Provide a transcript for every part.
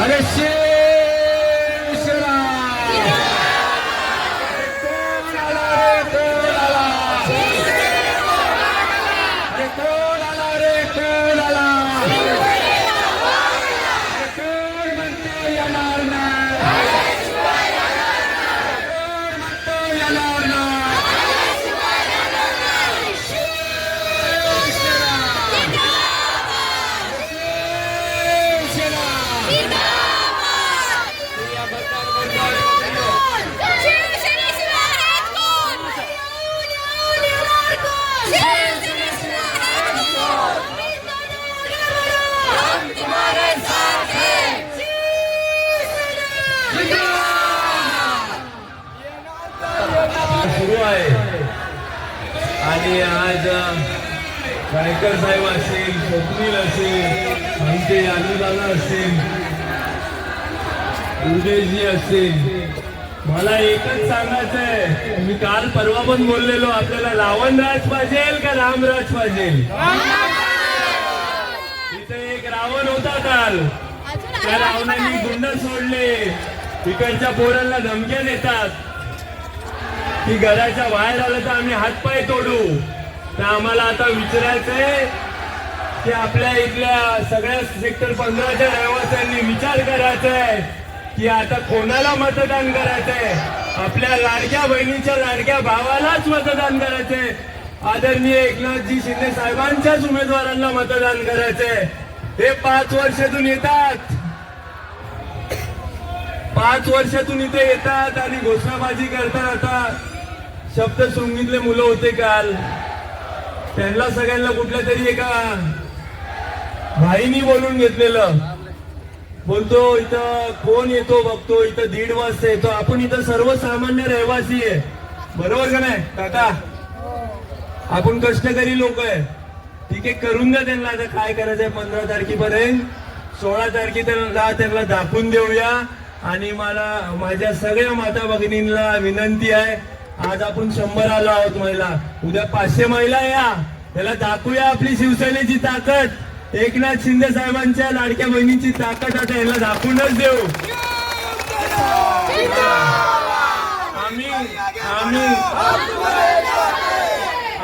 अरे शिवसेना कोण आला रे कोण आला अरे कोण आला रे कोण आला अरे कोण म्हणतो येणार नाही कोण म्हणतो येणार नाही शिवसेना शिवसेना सुरू आहे आणि आज गायकर साहेब असेल, स्वप्नील असेल, आमचे अनुदाना असेल, उदयजी असेल, मला एकच सांगायचं आहे. मी काल परवा पण बोललेलो, आपल्याला रावणराज पाहिजे का रामराज पाहिजे. इथे एक रावण होता काल, त्या रावणाने गुंड सोडले, तिकडच्या पोरांना धमक्या देतात की घराच्या बाहेर आलं तर आम्ही हातपाय तोडू. तर आम्हाला आता विचारायचंय की आपल्या इथल्या सगळ्या सेक्टर 15च्या रहिवाशांनी विचार करायचा आहे की आता कोणाला मतदान करायचंय. आपल्या लाडक्या बहिणीच्या लाडक्या भावालाच मतदान करायचंय. आदरणीय एकनाथजी शिंदे साहेबांच्याच उमेदवारांना मतदान करायचंय. ते 5 वर्षातून येतात, 5 वर्षातून इथे येतात आणि घोषणाबाजी करतात. आता सप्तशृंगीतले मुलं होते काल, त्यांना सगळ्यांना कुठल्या तरी एका भाईनी बोलून घेतलेलं. बोलतो इथं कोण येतो बघतो, इथं 1:30 वाजता येतो. आपण इथं सर्वसामान्य रहिवासी आहे, बरोबर का नाही काका. आपण कष्टकरी लोक आहे. ठीक आहे, करून द्या त्यांना. आता काय करायचंय 15 तारखेपर्यंत, 16 तारखेला त्यांना दाखवून देऊया. आणि मला माझ्या सगळ्या माता भगिनींना विनंती आहे, आज आपण 100 आलो आहोत महिला, उद्या 500 महिला या, त्याला दाखवूया आपली शिवसेनेची ताकद, एकनाथ शिंदे साहेबांच्या लाडक्या बहिणीची ताकद. आता याला दाखवूनच देऊ.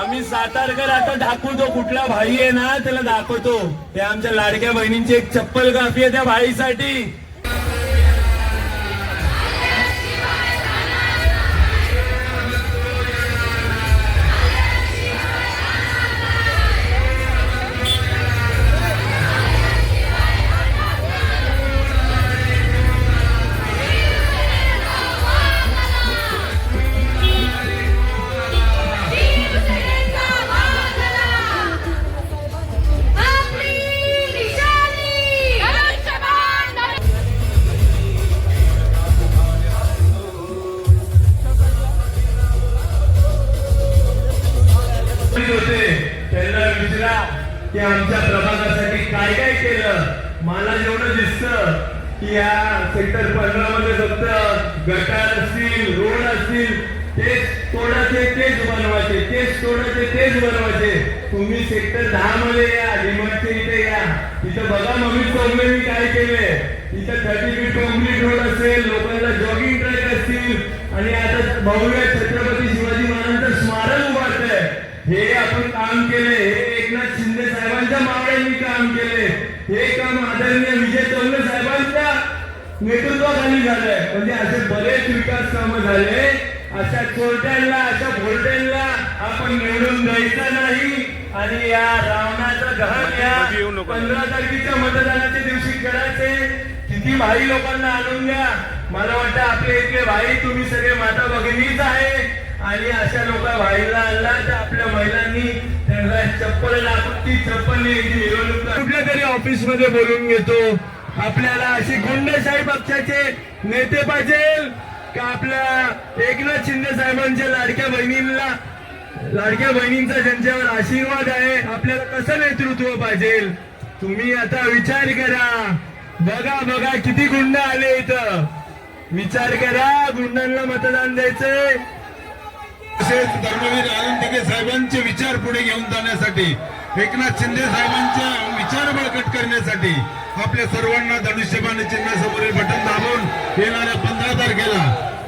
आम्ही सातारकर आता दाखवतो, कुठला भाई आहे ना त्याला दाखवतो. ते आमच्या लाडक्या बहिणींची एक चप्पल काफी आहे त्या भाईसाठी. त्यांना विचारा की आमच्या प्रभागासाठी काय काय केलं. मला जेवढं दिसतं की या सेक्टर 15 मध्ये फक्त गटार असतील, रोड असतील, तेच तोडायचे तेच बनवायचे, तेच तोडायचे तेच बनवायचे. तुम्ही सेक्टर 10 मध्ये या, डिमांडच्या इथे या, तिथं बघा मम्मी चौगलेंनी काय केले. इथं 30 फीट कॉम्प्लीट रोड असेल, लोकांना जॉगिंग ट्रॅक असतील, आणि आता भव्य छत्रपती शिवाजी महाराजांचं स्मारक उभारतंय. हे आपण काम केले, हे एकनाथ शिंदे साहेबांच्या मावळ्यांनी काम केले. हे काम आदरणीय विजय चौगले साहेबांच्या नेतृत्वाखाली झालंय. म्हणजे असे बरेच विकास कामं झाले. अशा चोरट्यांना, अशा भोरट्यांना आपण निवडून द्यायचं नाही. आणि या रावणाचं दहन या 15 तारखेच्या मतदानाच्या दिवशी करायचे. किती भाई लोकांना आणून द्या. मला वाटतं आपले इथले भाई तुम्ही सगळे माता भगिनीच आहे. आणि अशा लोक भाईला आणला तर आपल्या महिलांनी त्यांना चप्पल लागून ती चप्पल मिरवणूक कुठल्या तरी ऑफिस मध्ये बोलून घेतो. आपल्याला अशी गुंडशाही पक्षाचे नेते पाहिजे का आपल्या एकनाथ शिंदे साहेबांच्या लाडक्या बहिणींचा ज्यांच्यावर आशीर्वाद आहे, आपल्याला कसं नेतृत्व पाहिजे. तुम्ही आता विचार करा. बघा किती गुंड आले इथं. विचार करा, गुंडांना मतदान द्यायचंय. तसेच धर्मवीर अनंत साहेबांचे विचार पुढे घेऊन जाण्यासाठी एकनाथ शिंदे साहेबांच्या विचार बळकट करण्यासाठी आपल्या सर्वांना धनुष्यबाण चिन्हासमोरील बटन दाबून येणाऱ्या 15 तारखेला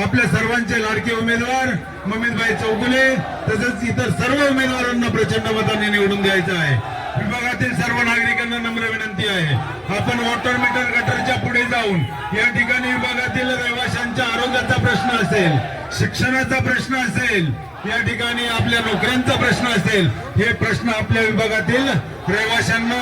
आपल्या सर्वांचे लाडके उमेदवार ममितभाई चौगुले तसेच इतर सर्व उमेदवारांना प्रचंड मताने निवडून द्यायचं आहे. विभागातील सर्व नागरिकांना नम्र विनंती आहे, आपण वॉटर मीटर गटरच्या पुढे जाऊन या ठिकाणी विभागातील रहिवाशांच्या आरोग्याचा प्रश्न असेल, शिक्षणाचा प्रश्न असेल, या ठिकाणी आपल्या नोकऱ्यांचा प्रश्न असेल, हे प्रश्न आपल्या विभागातील रहिवाशांना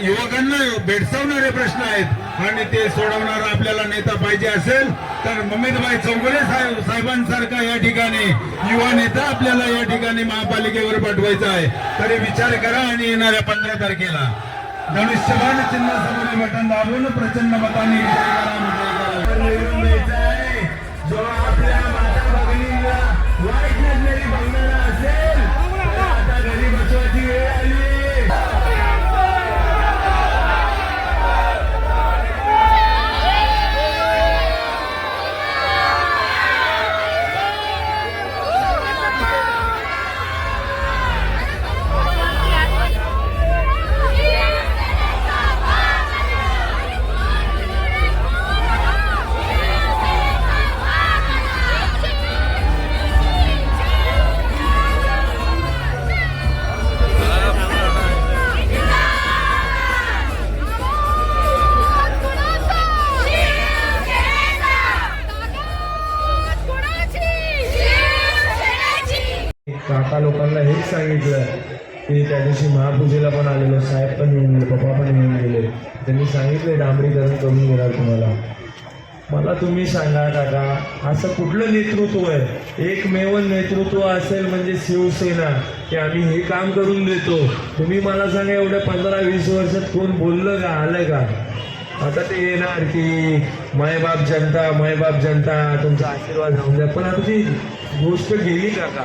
युवकांना भेडसावणारे प्रश्न आहेत आणि ते सोडवणारा आपल्याला नेता पाहिजे असेल तर ममितभाई चौगुले साहेबांसारखा या ठिकाणी युवा नेता आपल्याला या ठिकाणी महापालिकेवर पाठवायचा आहे. तरी विचार करा आणि येणाऱ्या 15 तारखेला धनुष्यबाण चिन्हासमोरील बटन दाबून प्रचंड मतांनी निवडून द्यायचा आहे. जो आपल्या माता भगिनींना वाईट नजरेने बघणारा असेल तर आता घरी बसवायची वेळ आली. काका लोकांना हेच सांगितलं की त्या दिवशी महापूजेला पण आलेलो, साहेब पण येऊन गेले, पप्पा पण येऊन गेले. त्यांनी सांगितले डांबरीकरण करून घेणार तुम्हाला. मला तुम्ही सांगा काका, असं कुठलं नेतृत्व आहे? एकमेव नेतृत्व असेल म्हणजे शिवसेना, की आम्ही हे काम करून देतो. तुम्ही मला सांगा एवढ्या 15-20 वर्षात कोण बोललं का, आलं का? आता ते येणार की मायबाप जनता तुमचा आशीर्वाद राहून द्या, पण आता ती गोष्ट गेली काका.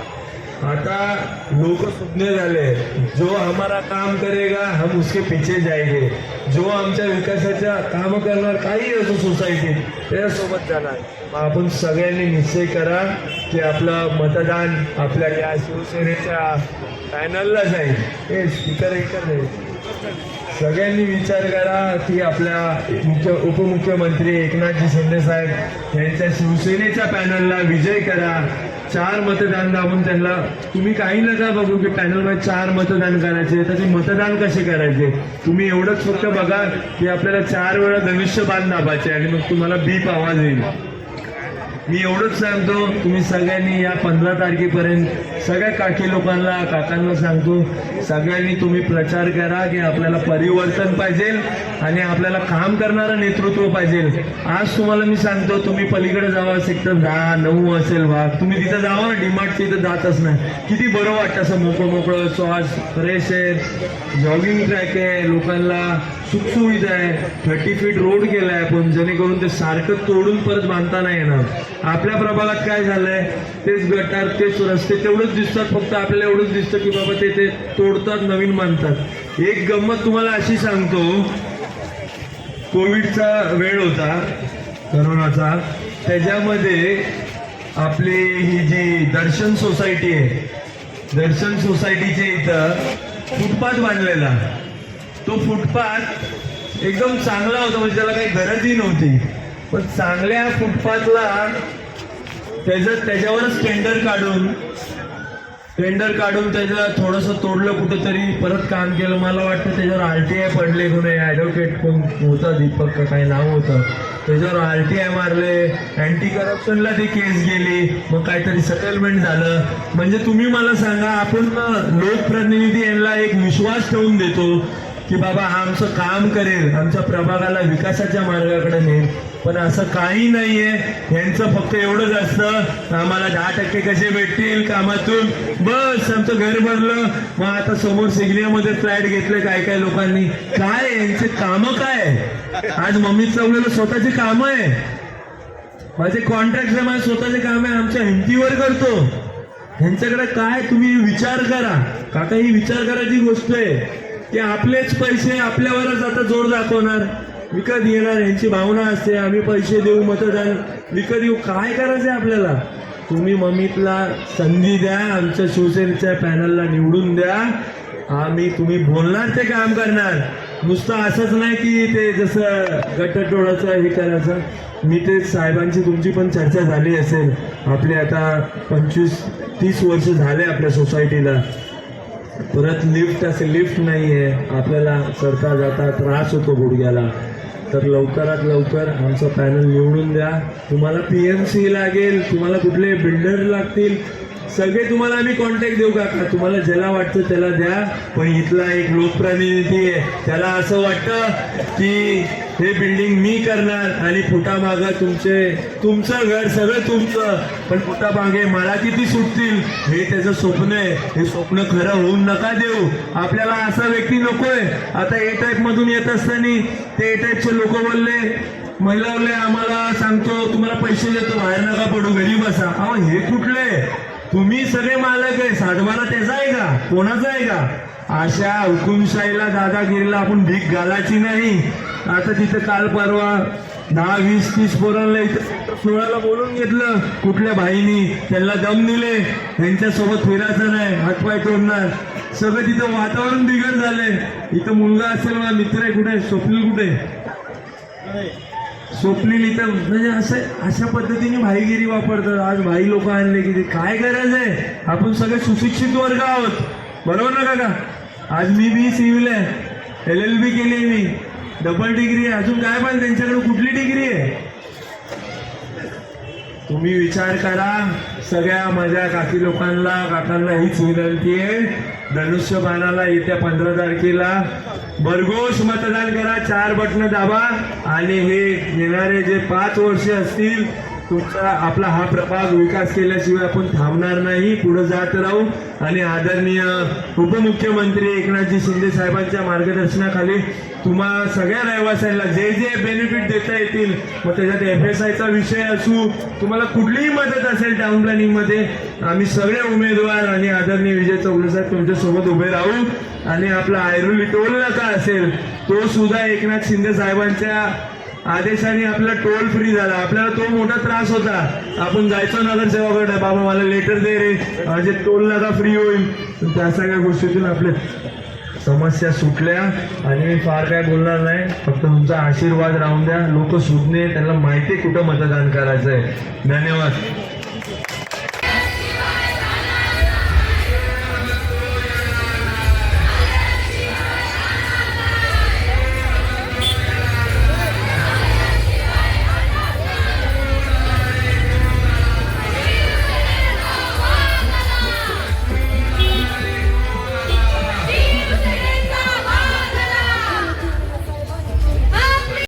आता लोक सुज्ञ झाले, जो हमारा काम करेगा हम उसके पीछे जाएंगे. जो आमच्या विकासाच्या काम करणार काही असो सोसायटीत त्याच्यासोबत जाणार. मग आपण सगळ्यांनी निश्चय करा की आपलं मतदान आपल्या या शिवसेनेच्या पॅनलला जाईल. हे स्पीकर सगळ्यांनी विचार करा की आपल्या उपमुख्यमंत्री एकनाथजी शिंदे साहेब यांच्या शिवसेनेच्या पॅनलला विजय करा. 4 मतदान दाबून त्यांना तुम्ही काही नका बघू की पॅनलमध्ये 4 मतदान करायचे, तर ते मतदान कसे करायचे तुम्ही एवढंच फक्त बघा की आपल्याला 4 वेळा धनुष्यबाण दाबायचे आणि मग तुम्हाला बीप आवाज येईल. मी एवढंच सांगतो, तुम्ही सगळ्यांनी या 15 तारखेपर्यंत सगळ्या काकी लोकांना काकांना सांगतो, सगळ्यांनी तुम्ही प्रचार करा की आपल्याला परिवर्तन पाहिजे आणि आपल्याला काम करणारं नेतृत्व पाहिजे. आज तुम्हाला मी सांगतो, तुम्ही पलीकडे जावा, सेक्टर 10, 9 असेल भाग, तुम्ही तिथं जावा. डीमार्टच्या इथं जातच नाही, किती बरं वाटतं असं मोकळं श्वास फ्रेश आहे, जॉगिंग ट्रॅक आहे, लोकांना सुखसुविधा आहे, 30 फीट रोड केलाय पण जेणेकरून ते सारखं तोडून परत बांधता नाही येणार. आपल्या प्रभागात काय झालंय, तेच गटार तेच रस्ते तेवढंच दिसतात, फक्त आपल्याला एवढंच दिसतं की बाबा ते तोडतात नवीन बांधतात. एक गंमत तुम्हाला अशी सांगतो, कोविडचा वेळ होता, करोनाचा, त्याच्यामध्ये आपली ही जी दर्शन सोसायटी आहे, दर्शन सोसायटीच्या इथं फुटपाथ बांधलेला. तो फुटपाथ एकदम चांगला होता, म्हणजे त्याला काही गरजही नव्हती, पण चांगल्या फुटपाथला त्याच्यावरच टेंडर काढून त्याचं थोडंसं तोडलं, कुठंतरी परत काम केलं. मला वाटतं त्याच्यावर RTI पडले, कोणी ॲडव्होकेट कोण होता, दीपक का काही नाव होतं, त्याच्यावर RTI मारले, अँटी करप्शनला ती केस गेली, मग काहीतरी सेटलमेंट झालं. म्हणजे तुम्ही मला सांगा, आपण लोकप्रतिनिधी यांना एक विश्वास ठेवून देतो की बाबा हा आमचं काम करेल, आमच्या प्रभागाला विकासाच्या मार्गाकडे नेईल, पण असं काही नाहीये. यांचं फक्त एवढंच असतं, आम्हाला 10% कसे भेटतील कामातून, बस आमचं घर भरलं. मग आता समोर सिग्नियामध्ये फ्लॅट घेतले काय लोकांनी, काय यांचे कामं काय? आज मम्मी चौगुलेला स्वतःची कामं आहे, माझे कॉन्ट्रॅक्ट आहे, माझे स्वतःचे काम आहे, आमच्या हिमतीवर करतो. ह्यांच्याकडे काय, तुम्ही विचार करा काका, ही विचार करायची गोष्ट आहे की आपलेच पैसे आपल्यावरच आता जोर दाखवणार, विकत घेणार. यांची भावना असते आम्ही पैसे देऊ, मतदान विकत येऊ. काय करायचंय आपल्याला? तुम्ही मम्मीतला संधी द्या, आमच्या शिवसेनेच्या पॅनलला निवडून द्या. तुम्ही बोलणार ते काम करणार, नुसतं असंच नाही की ते जसं गटटोळाचं हे करायचं. मी ते साहेबांची तुमची पण चर्चा झाली असेल. आपले आता 25-30 वर्ष झाले आपल्या सोसायटीला. परत लिफ्ट असेल, लिफ्ट नाही आहे आपल्याला, चढता जाता त्रास होतो गुडघ्याला. तर लवकरात लवकर आमचं पॅनल निवडून द्या. तुम्हाला PMC लागेल, तुम्हाला कुठले बिल्डर लागतील, सगळे तुम्हाला आम्ही कॉन्टॅक्ट देऊ काका. तुम्हाला ज्याला वाटतं त्याला द्या. पण इथला एक लोकप्रतिनिधी आहे, त्याला असं वाटतं की हे बिल्डिंग मी करणार आणि फुटामागं तुमचं घर सगळं तुमचं, पण फुटामागे मला किती सुटतील हे त्याचं स्वप्न आहे. हे स्वप्न खरं होऊन नका देऊ. आपल्याला असा व्यक्ती नकोय. आता ए टाईप मधून येत असताना ते ए टाईपचे लोक बोलले, महिला बोलले आम्हाला सांगतो तुम्हाला पैसे देतो, बाहेर नका पडू, घरी बसा. अहो हे कुठले? तुम्ही सगळे मालक आहे. सातबारा त्याचा आहे का, कोणाचा आहे का? अशा हुकुमशाहीला, दादागिरीला आपण भीक घालायची नाही. आता तिथं काल परवा 10-20-30 पोरांना इथं सोळाला बोलून घेतलं कुठल्या भाईनी, त्यांना दम दिले, त्यांच्यासोबत फिरायचं नाही, हातपाय तोडणार. सगळं तिथं वातावरण बिघड झालंय. इथं मुलगा असेल, मला मित्र आहे, कुठे स्वप्नील, कुठे स्वप्नील इथं, म्हणजे असं अशा पद्धतीने भाईगिरी वापरतात. आज भाई लोक आणले की काय गरज आहे? आपण सगळे सुशिक्षित वर्ग आहोत, बरोबर ना काका? आज मी बी सिव्हिल आहे, LLB केली, मी डबल डिग्री आहे, अजून काय पाहिजे त्यांच्याकडे? कुठली डिग्री आहे? तुम्ही विचार करा. सगळ्या माझ्या काकांना हीच विनंती आहे, धनुष्यबाणाला येत्या 15 तारखेला भरघोस मतदान करा. 4 बटणं दाबा आणि हे येणारे जे 5 वर्ष असतील, तुमचा आपला हा प्रभाग विकास केल्याशिवाय आपण थांबणार नाही, पुढे जात राहू. आणि आदरणीय उपमुख्यमंत्री एकनाथजी शिंदे साहेबांच्या मार्गदर्शनाखाली तुम्हा सगळ्या रहिवाशांना जे जे बेनिफिट देता येतील, मग त्याच्यात FSIचा विषय असू, तुम्हाला कुठलीही मदत असेल टाउन प्लॅनिंग मध्ये, आम्ही सगळे उमेदवार आणि आदरणीय विजय चौगले साहेब तुमच्यासोबत उभे राहू. आणि आपला ऐरोली टोल नाका असेल, तो सुद्धा एकनाथ शिंदे साहेबांच्या आदेशाने आपला टोल फ्री झाला. आपल्याला तो मोठा त्रास होता. आपण जायचो नगरसेवकाकडे, बाबा मला लेटर दे रे, म्हणजे टोल नाका फ्री होईल. त्या सगळ्या गोष्टीतून आपल्या समस्या सुटल्या. आणि मी फार काय बोलणार नाही, फक्त तुमचा आशीर्वाद राहून द्या. लोक सुटणे, त्यांना माहिती कुठं मतदान करायचंय. धन्यवाद.